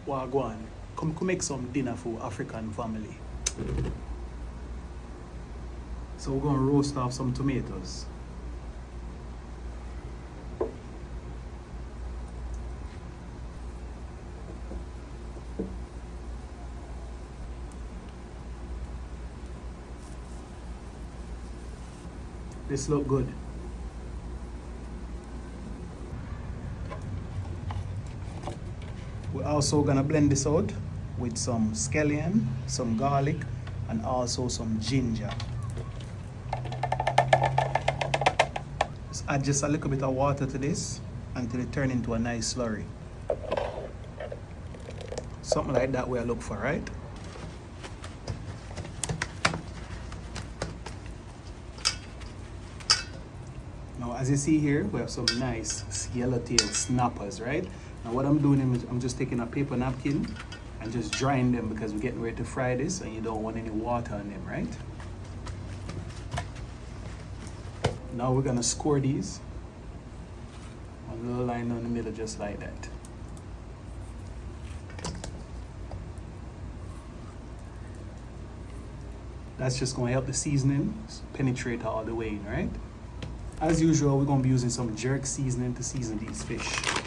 Wagwan. Come make some dinner for African family. So we're gonna roast off some tomatoes. This look good. We're also gonna blend this out with some scallion, some garlic, and also some ginger. Just add just a little bit of water to this until it turns into a nice slurry. Something like that we look for, right? Now, as you see here, we have some nice yellowtail snappers, right? Now what I'm doing is I'm just taking a paper napkin and just drying them because we're getting ready to fry this and you don't want any water on them, right? Now we're gonna score these. One little line down the middle just like that. That's just gonna help the seasoning penetrate all the way in, right? As usual, we're gonna be using some jerk seasoning to season these fish.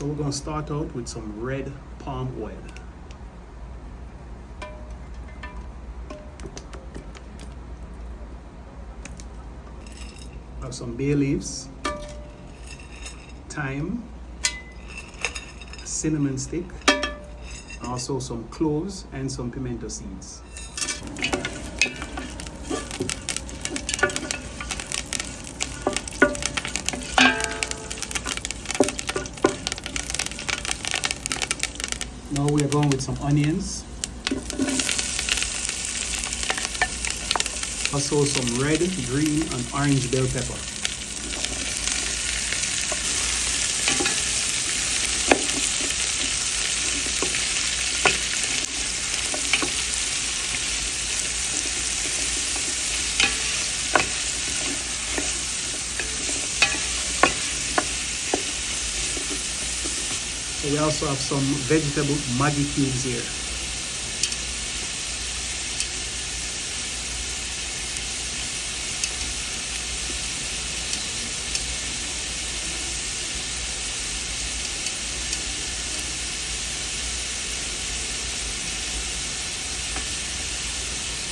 So we're going to start out with some red palm oil. I have some bay leaves, thyme, cinnamon stick, and also some cloves and some pimento seeds. get going with some onions. Also some red, green, and orange bell pepper. So we also have some vegetable Maggie cubes here.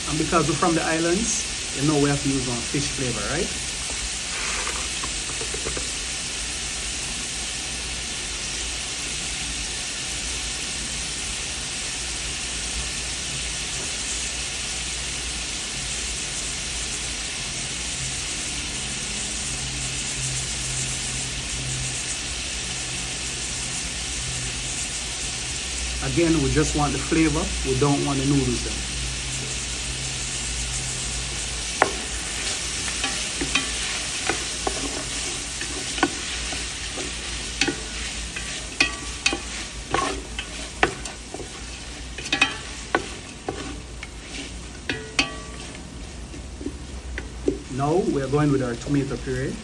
And because we're from the islands, you know we have to use our fish flavor, right? Again, we just want the flavor, we don't want the noodles then. Now we are going with our tomato puree.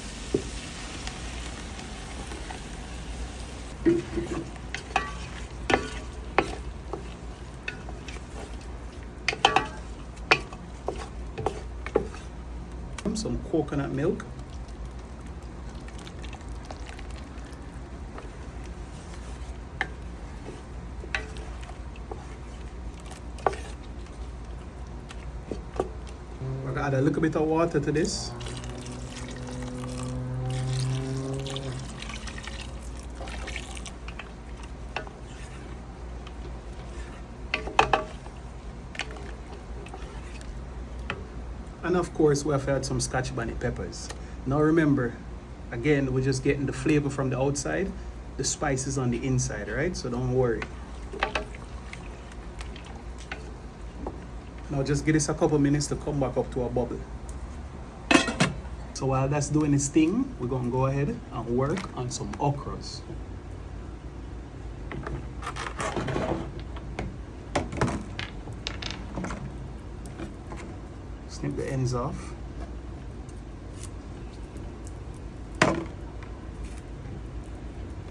Some coconut milk. We're gonna add a little bit of water to this. And of course, we have to add some scotch bonnet peppers. Now remember, again, we're just getting the flavor from the outside, the spices on the inside, right? So don't worry. Now just give this a couple minutes to come back up to a bubble. So while that's doing its thing, we're gonna go ahead and work on some okras. Snip the ends off.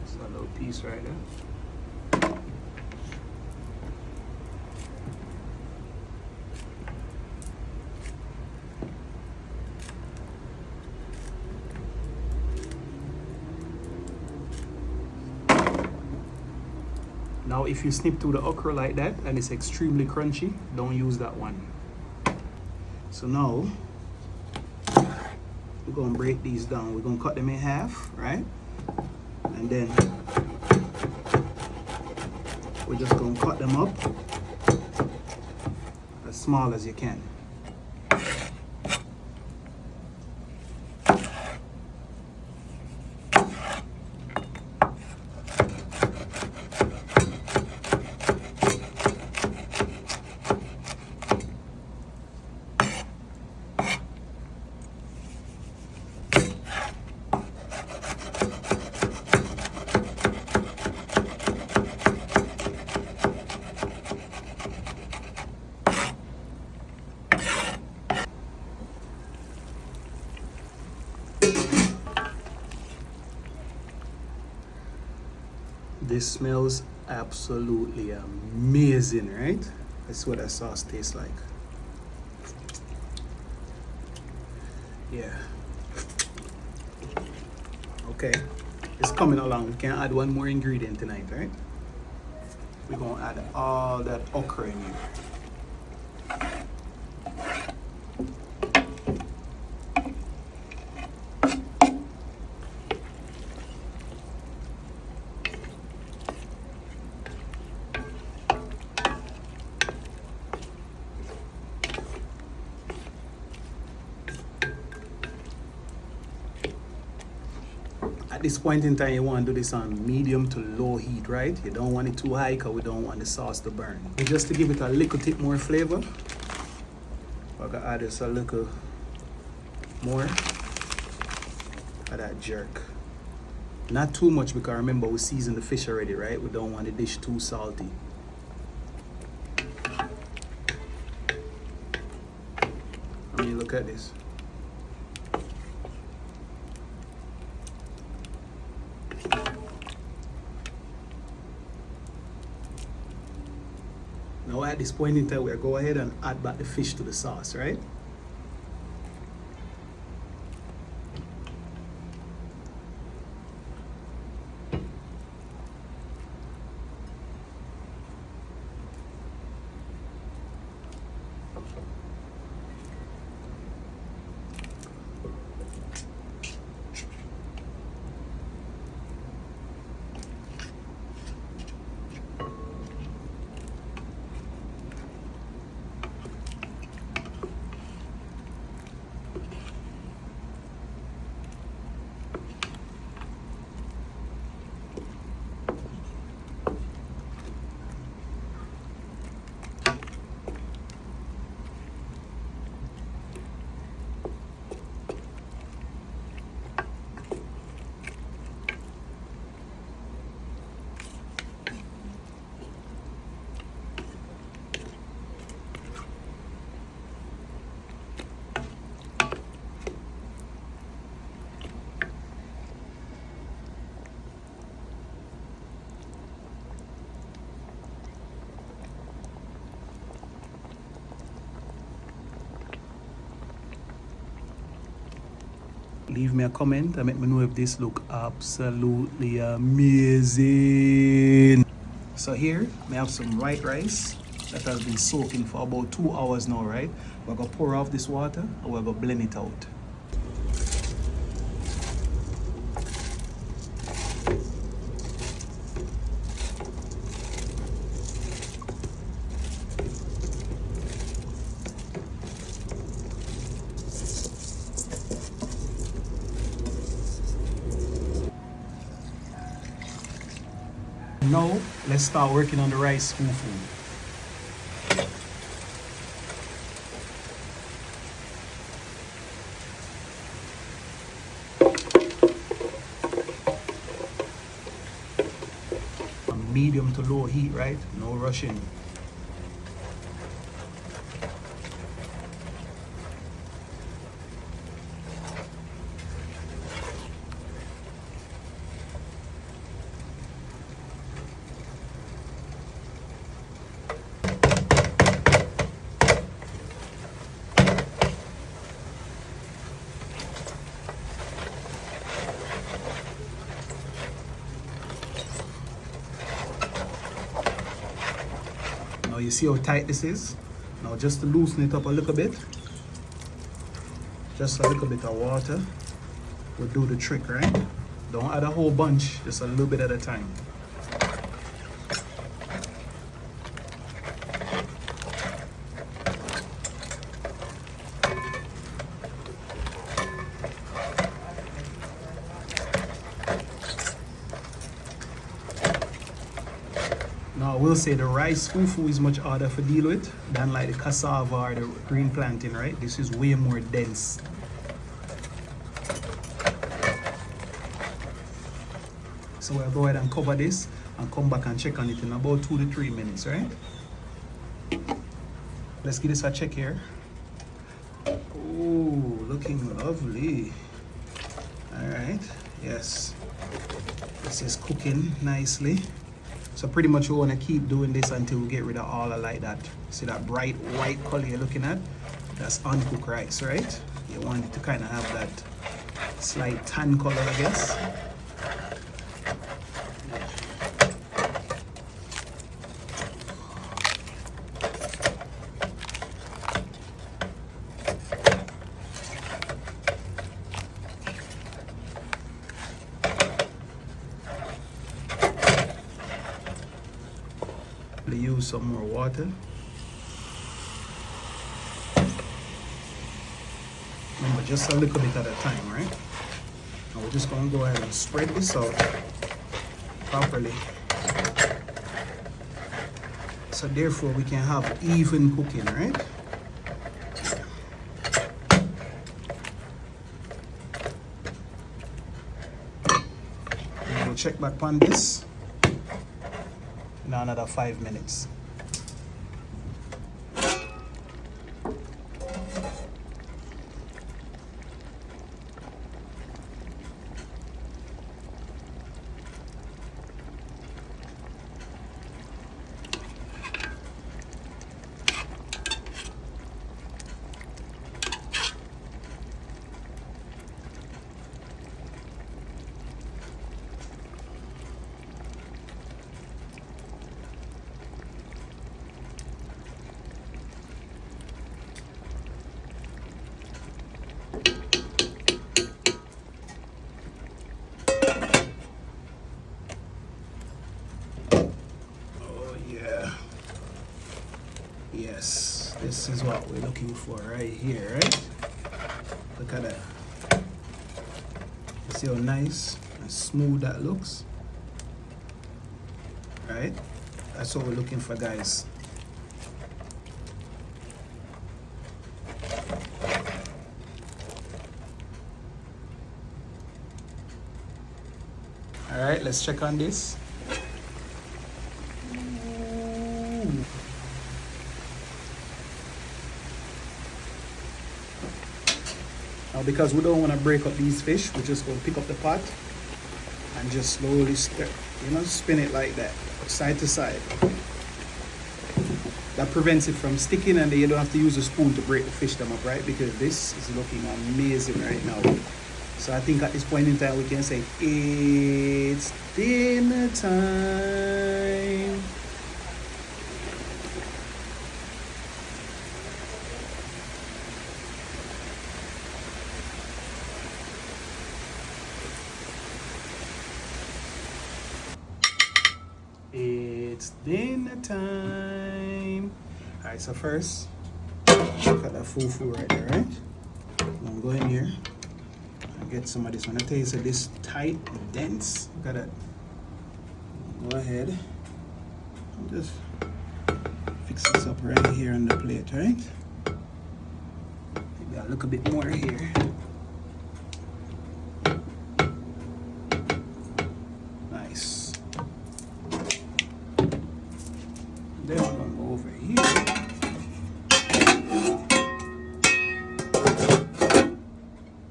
Just a little piece right there. Now if you snip through the okra like that and it's extremely crunchy, don't use that one. So now, we're gonna break these down. We're gonna cut them in half, right? And then, we're just gonna cut them up as small as you can. This smells absolutely amazing, right? That's what that sauce tastes like. Yeah. Okay, it's coming along. We can add one more ingredient tonight, right? We're gonna add all that okra in here. this point in time, you want to do this on medium to low heat, right? You don't want it too high because we don't want the sauce to burn. And just to give it a little bit more flavor, I'm gonna add just a little more of that jerk. Not too much because remember we seasoned the fish already, right? We don't want the dish too salty. I mean, look at this. Now at this point in time, we'll go ahead and add back the fish to the sauce, right? Leave me a comment and let me know if this look absolutely amazing. So here we have some white rice that has been soaking for about 2 hours now, right? We're gonna pour off this water and we're gonna blend it out. Now, let's start working on the rice fufu. On medium to low heat, right? No rushing. Now you see how tight this is? Now just to loosen it up a little bit, just a little bit of water will do the trick, right? Don't add a whole bunch, just a little bit at a time. Now I will say the rice fufu is much harder to deal with than like the cassava or the green plantain, right? This is way more dense. So we'll go ahead and cover this and come back and check on it in about 2 to 3 minutes, right? Let's give this a check here. Oh, looking lovely. All right, yes. This is cooking nicely. So pretty much we want to keep doing this until we get rid of all of like that. See that bright white color you're looking at? That's uncooked rice, right? You want it to kind of have that slight tan color, I guess. Use some more water. Remember, just a little bit at a time, right? Now we're just gonna go ahead and spread this out properly. So therefore we can have even cooking, right? And we'll check back on this in another 5 minutes. Yes, this is what we're looking for right here, right? Look at that. See how nice and smooth that looks? Right? That's what we're looking for, guys. All right, let's check on this. Now, because we don't want to break up these fish, we're just going to pick up the pot and just slowly spin it like that, side to side. That prevents it from sticking, and then you don't have to use a spoon to break the fish them up, right? Because this is looking amazing right now. So I think at this point in time we can say it's dinner time. It's dinner time. All right, so first, look at that fufu right there, right? I'm gonna go in here and get some of this one. I tell you, so this tight and dense. Look at that. Go ahead and just fix this up right here on the plate, right? Maybe I'll look a bit more here. Nice. Then we're gonna go over here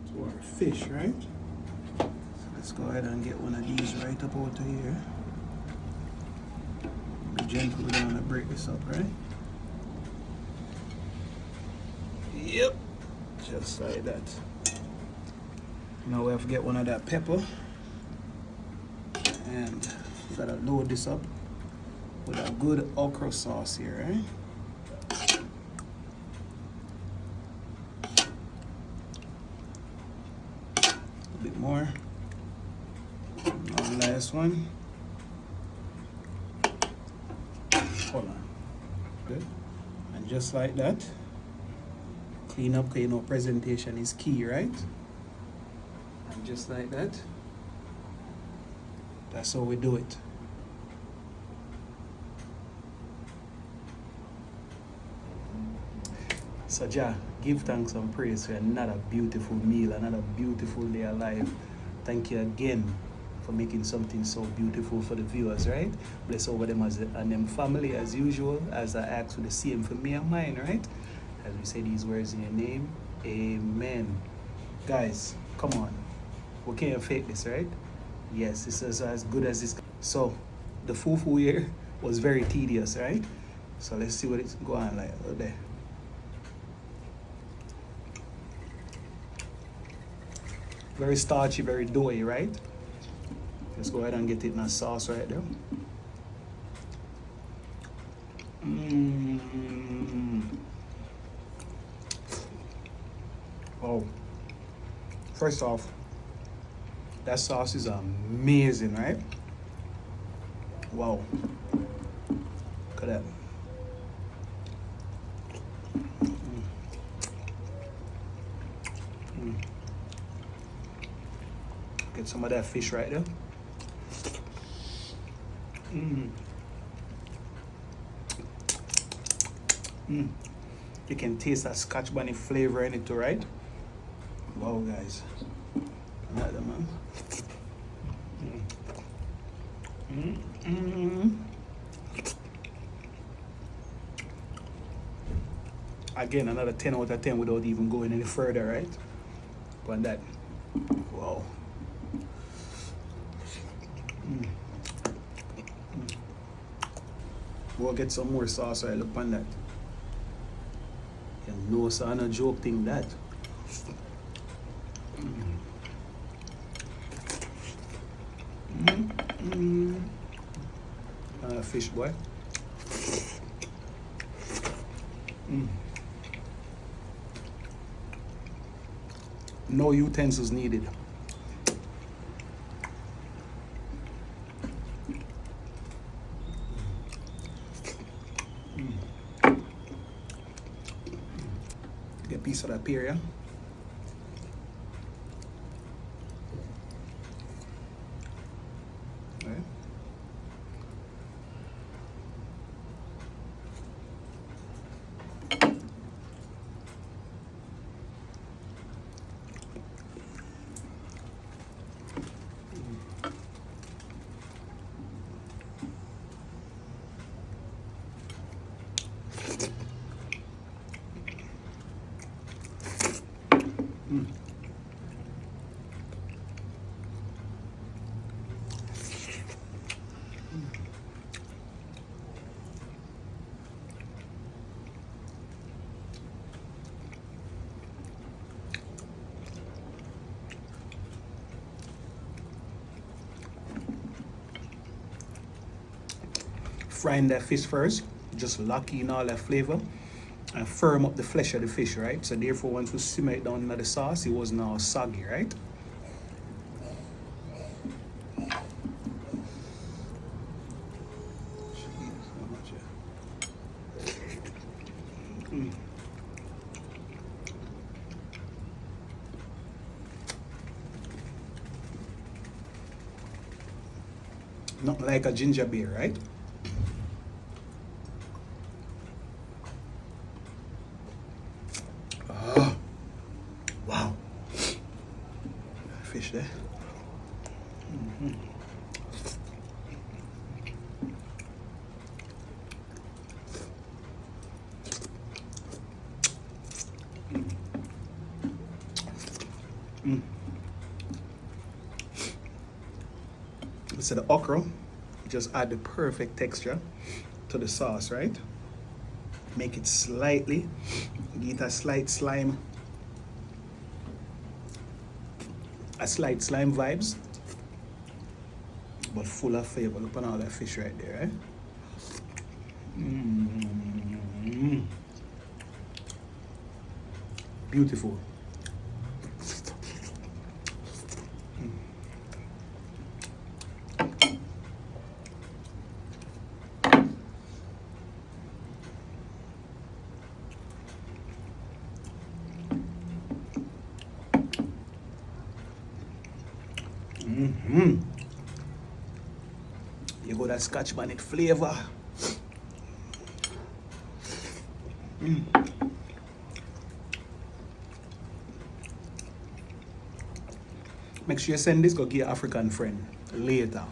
to our fish, right? So let's go ahead and get one of these right up out of here. Be gentle, we don't want to break this up, right? Yep, just like that. Now we have to get one of that pepper, and we gotta load this up with a good okra sauce here, right? A bit more. One last one. Hold on. Good. And just like that, clean up, because you know presentation is key, right? And just like that, that's how we do it. So Jah, give thanks and praise for another beautiful meal, another beautiful day alive. Thank you again for making something so beautiful for the viewers, right? Bless over them and them family as usual, as I ask for the same for me and mine, right? As we say these words in your name, amen. Guys, come on. We can't fake this, right? Yes, this is as good as this. So, the fufu here was very tedious, right? So let's see what it's going on like over there. Very starchy, very doughy, right? Let's go ahead and get it in a sauce right there. Oh, first off, that sauce is amazing, right? Wow. Look at that. Get some of that fish right there. You can taste that Scotch bonnet flavor in it too, right? Wow, guys. Another man. Again, another 10 out of 10 without even going any further, right? But that, wow. We'll get some more sauce right up on that. You know, so I'm not joke thing that. Fish boy. No utensils needed. Get a piece of that pear, yeah? All right. Frying that fish first, just lock in all that flavor and firm up the flesh of the fish, right? So therefore, once we simmer it down into the sauce, it wasn't all soggy, right? Not like a ginger beer, right? Oh, wow. Fish there. So the okra just add the perfect texture to the sauce, right? Make it slightly, get a slight slime vibes, but full of flavor. Look at all that fish right there, right? Beautiful. You got that Scotch bonnet flavor. Make sure you send this, go get your African friend later.